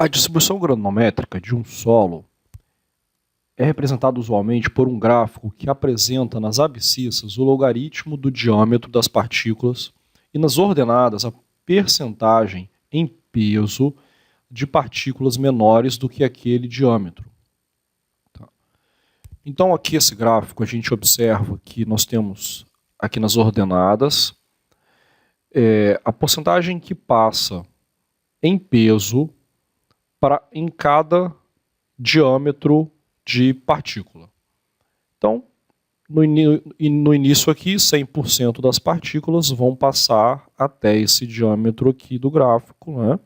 A distribuição granulométrica de um solo é representada usualmente por um gráfico que apresenta nas abscissas o logaritmo do diâmetro das partículas e nas ordenadas a percentagem em peso de partículas menores do que aquele diâmetro. Então aqui esse gráfico a gente observa que nós temos aqui nas ordenadas a porcentagem que passa em peso em cada diâmetro de partícula. Então, no início aqui, 100% das partículas vão passar até esse diâmetro aqui do gráfico, né?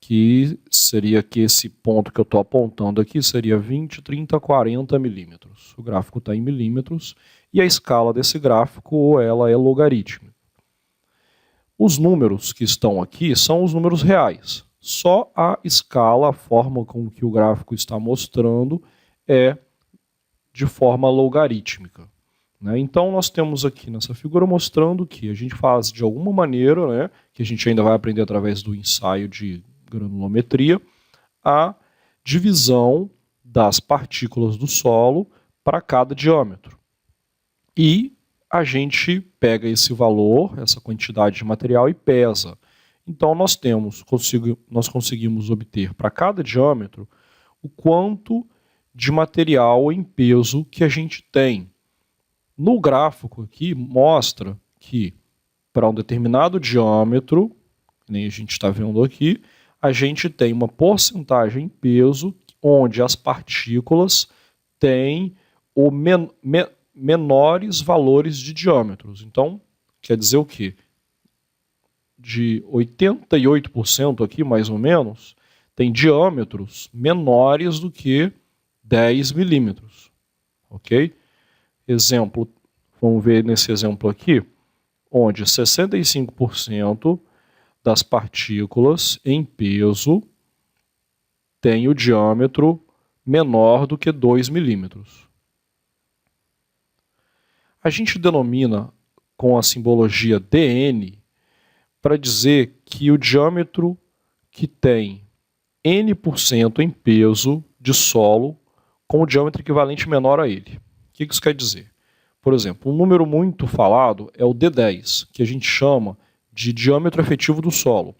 Que seria que esse ponto que eu estou apontando aqui seria 20, 30, 40 milímetros. O gráfico está em milímetros e a escala desse gráfico ela é logarítmica. Os números que estão aqui são os números reais. Só a escala, a forma com que o gráfico está mostrando é de forma logarítmica. Né? Então nós temos aqui nessa figura mostrando que a gente faz de alguma maneira, né, que a gente ainda vai aprender através do ensaio de granulometria, a divisão das partículas do solo para cada diâmetro. E a gente pega esse valor, essa quantidade de material e pesa. Então nós conseguimos obter para cada diâmetro o quanto de material em peso que a gente tem. No gráfico aqui mostra que para um determinado diâmetro, que nem a gente está vendo aqui, a gente tem uma porcentagem em peso onde as partículas têm menores valores de diâmetros. Então, quer dizer o quê? De 88% aqui, mais ou menos, tem diâmetros menores do que 10 milímetros. Ok? Exemplo, vamos ver nesse exemplo aqui, onde 65% das partículas em peso tem o diâmetro menor do que 2 milímetros. A gente denomina com a simbologia dN para dizer que o diâmetro que tem N% em peso de solo com o diâmetro equivalente menor a ele. O que isso quer dizer? Por exemplo, um número muito falado é o D10, que a gente chama de diâmetro efetivo do solo.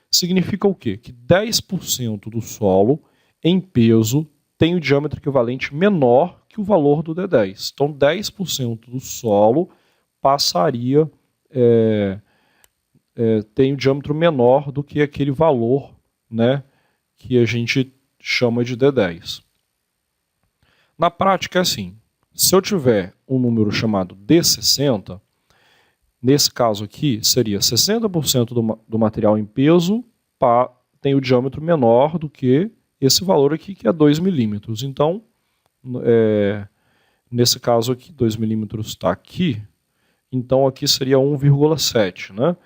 Significa o quê? Que 10% do solo em peso tem o diâmetro equivalente menor que o valor do D10. Então 10% do solo passaria, tem o diâmetro menor do que aquele valor, né, que a gente chama de D10. Na prática é assim, se eu tiver um número chamado D60, nesse caso aqui seria 60% do material em peso tem o diâmetro menor do que esse valor aqui, que é 2 milímetros. Então, nesse caso aqui, 2 milímetros está aqui, então aqui seria 1,7, né?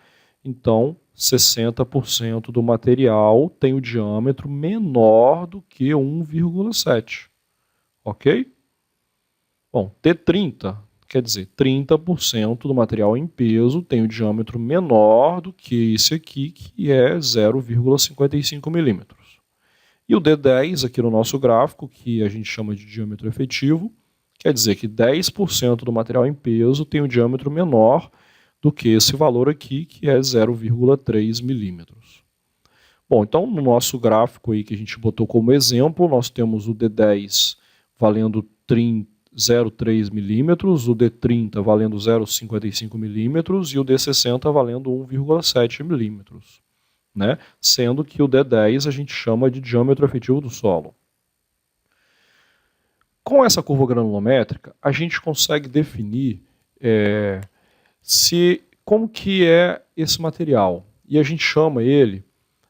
Então, 60% do material tem o diâmetro menor do que 1,7. Ok? Bom, T30, quer dizer, 30% do material em peso tem o diâmetro menor do que esse aqui, que é 0,55 milímetros. E o D10, aqui no nosso gráfico, que a gente chama de diâmetro efetivo, quer dizer que 10% do material em peso tem o diâmetro menor do que esse valor aqui, que é 0,3 milímetros. Bom, então no nosso gráfico aí que a gente botou como exemplo, nós temos o D10 valendo 0,3 milímetros, o D30 valendo 0,55 milímetros e o D60 valendo 1,7 milímetros. Né? Sendo que o D10 a gente chama de diâmetro efetivo do solo. Com essa curva granulométrica, a gente consegue definir como que é esse material. E a gente chama ele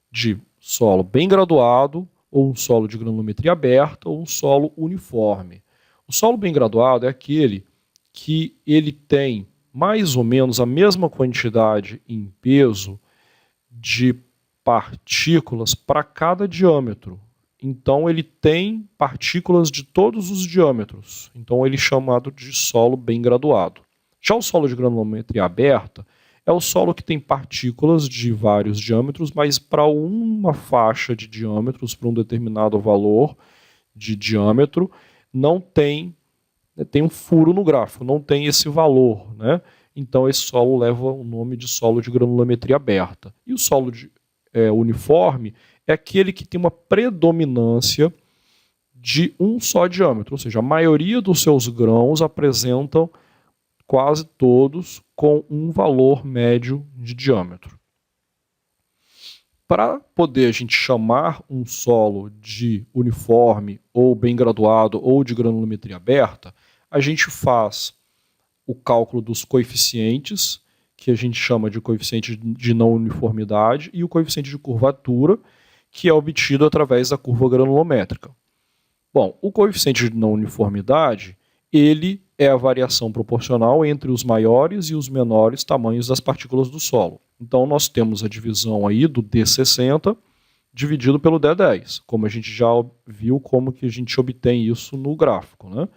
de solo bem graduado, ou um solo de granulometria aberta, ou um solo uniforme. O solo bem graduado é aquele que ele tem mais ou menos a mesma quantidade em peso de partículas para cada diâmetro. Então ele tem partículas de todos os diâmetros. Então ele é chamado de solo bem graduado. Já o solo de granulometria aberta é o solo que tem partículas de vários diâmetros, mas para uma faixa de diâmetros, para um determinado valor de diâmetro, não tem um furo no gráfico, não tem esse valor, né? Então esse solo leva o nome de solo de granulometria aberta. E o solo uniforme é aquele que tem uma predominância de um só diâmetro, ou seja, a maioria dos seus grãos apresentam quase todos com um valor médio de diâmetro. Para poder a gente chamar um solo de uniforme, ou bem graduado, ou de granulometria aberta, a gente faz o cálculo dos coeficientes, que a gente chama de coeficiente de não uniformidade, e o coeficiente de curvatura, que é obtido através da curva granulométrica. Bom, o coeficiente de não uniformidade, ele é a variação proporcional entre os maiores e os menores tamanhos das partículas do solo. Então nós temos a divisão aí do D60 dividido pelo D10, como a gente já viu como que a gente obtém isso no gráfico, né?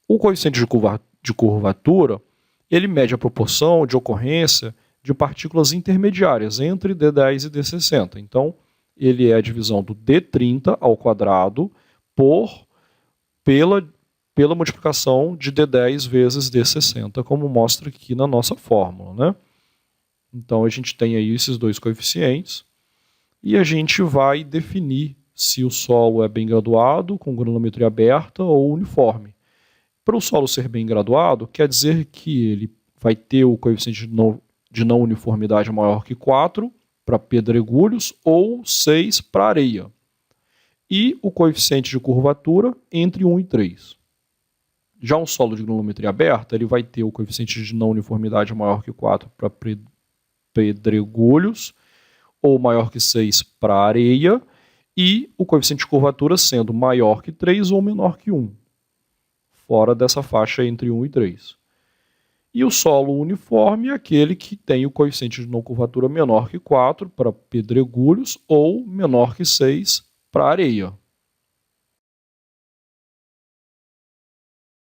O coeficiente de curvatura, ele mede a proporção de ocorrência de partículas intermediárias entre D10 e D60. Então, ele é a divisão do D30 ao quadrado pela multiplicação de D10 vezes D60, como mostra aqui na nossa fórmula, né? Então a gente tem aí esses dois coeficientes e a gente vai definir se o solo é bem graduado, com granulometria aberta ou uniforme. Para o solo ser bem graduado, quer dizer que ele vai ter o coeficiente de não uniformidade maior que 4 para pedregulhos ou 6 para areia. E o coeficiente de curvatura entre 1 e 3. Já um solo de granulometria aberta, ele vai ter o coeficiente de não uniformidade maior que 4 para pedregulhos ou maior que 6 para areia e o coeficiente de curvatura sendo maior que 3 ou menor que 1, fora dessa faixa entre 1 e 3. E o solo uniforme é aquele que tem o coeficiente de não curvatura menor que 4 para pedregulhos ou menor que 6 para areia.